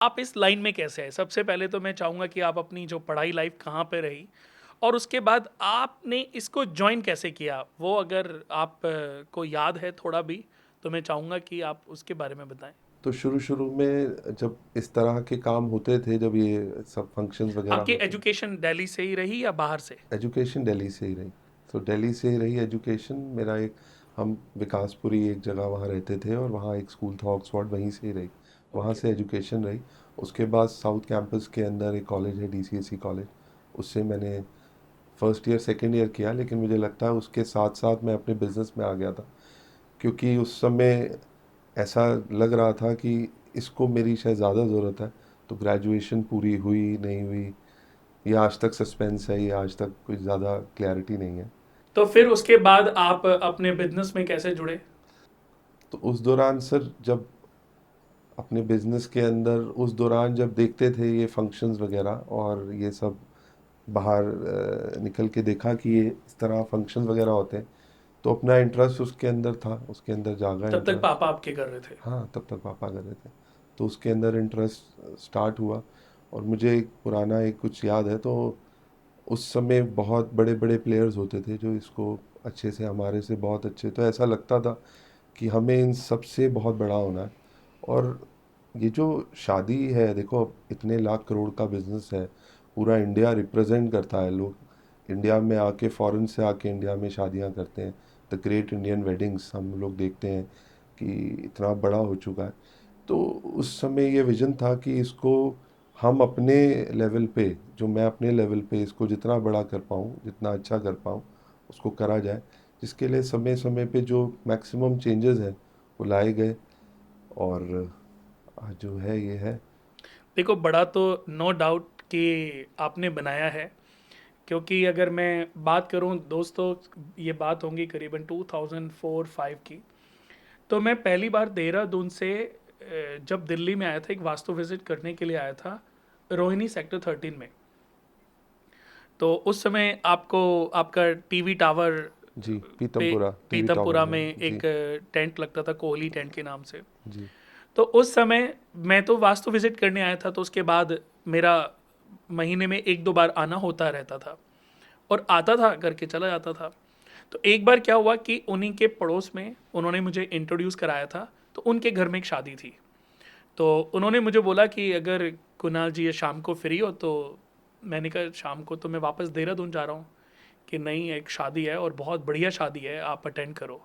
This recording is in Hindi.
आप इस लाइन में कैसे आए? सबसे पहले तो मैं चाहूँगा कि आप अपनी जो पढ़ाई लाइफ कहाँ पे रही और उसके बाद आपने इसको जॉइन कैसे किया? वो अगर आप को याद है थोड़ा भी, तो मैं चाहूँगा कि आप उसके बारे में बताएँ। तो शुरू-शुरू में जब इस तरह के काम होते थे, जब ये सब फंक्शंस वगैरह आपकी होते थे, एजुकेशन दिल्ली से ही रही या बाहर से? एजुकेशन दिल्ली से ही रही। तो दिल्ली से ही रही एजुकेशन। मेरा एक हम विकासपुरी एक जगह वहाँ रहते थे और वहाँ एक स्कूल था ऑक्सफोर्ड, वहीं से ही रही। वहाँ ओके। से एजुकेशन रही। उसके बाद साउथ कैंपस के अंदर एक कॉलेज है, डीसीएसई कॉलेज, उससे मैंने फर्स्ट ईयर सेकेंड ईयर किया। लेकिन मुझे लगता है उसके साथ साथ मैं अपने बिजनेस में आ गया था, क्योंकि उस समय ऐसा लग रहा था कि इसको मेरी शायद ज़्यादा ज़रूरत है। तो ग्रेजुएशन पूरी हुई नहीं हुई, ये आज तक सस्पेंस है, ये आज तक कुछ ज़्यादा क्लैरिटी नहीं है। तो फिर उसके बाद आप अपने बिज़नेस में कैसे जुड़े? तो उस दौरान सर, जब अपने बिजनेस के अंदर उस दौरान जब देखते थे ये फंक्शंस वगैरह और ये सब बाहर निकल के देखा कि ये इस तरह फंक्शंस वगैरह होते हैं, तो अपना इंटरेस्ट उसके अंदर था, उसके अंदर जागा तब तक इंटरेस्ट। पापा आपके कर रहे थे? हाँ, तब तक पापा कर रहे थे। तो उसके अंदर इंटरेस्ट स्टार्ट हुआ। और मुझे एक पुराना एक कुछ याद है। तो उस समय बहुत बड़े बड़े प्लेयर्स होते थे जो इसको अच्छे से, हमारे से बहुत अच्छे, तो ऐसा लगता था कि हमें इन सब से बहुत बड़ा होना है। और ये जो शादी है, देखो इतने लाख करोड़ का बिजनेस है, पूरा इंडिया रिप्रेजेंट करता है। लोग इंडिया में आके, फॉरेन से आके इंडिया में शादियां करते हैं। द ग्रेट इंडियन वेडिंग्स हम लोग देखते हैं कि इतना बड़ा हो चुका है। तो उस समय ये विजन था कि इसको हम अपने लेवल पे, जो मैं अपने लेवल पे इसको जितना बड़ा कर पाऊँ, जितना अच्छा कर पाऊँ, उसको करा जाए। जिसके लिए समय समय पे जो मैक्सिमम चेंजेस हैं वो लाए गए। और आज जो है ये है। देखो, बड़ा तो नो डाउट कि आपने बनाया है, क्योंकि अगर मैं बात करूं दोस्तों, ये बात होंगी करीबन 2004-5 की। तो मैं पहली बार देहरादून से जब दिल्ली में आया था, एक वास्तु विजिट करने के लिए आया था, रोहिणी सेक्टर 13 में। तो उस समय आपको आपका टीवी टावर जी, पे पीतमपुरा टीवी टावर पीतमपुरा में। में एक जी। टेंट लगता था, कोहली टेंट के नाम से। जी। तो उस समय मैं तो वास्तु विजिट करने आया था, तो उसके बाद मेरा महीने में एक दो बार आना होता रहता था और आता था करके चला जाता था। तो एक बार क्या हुआ कि उन्हीं के पड़ोस में उन्होंने मुझे इंट्रोड्यूस कराया था। तो उनके घर में एक शादी थी। तो उन्होंने मुझे बोला कि अगर कुणाल जी ये शाम को फ्री हो तो। मैंने कहा शाम को तो मैं वापस देहरादून जा रहा हूँ। कि नहीं, एक शादी है और बहुत बढ़िया शादी है, आप अटेंड करो।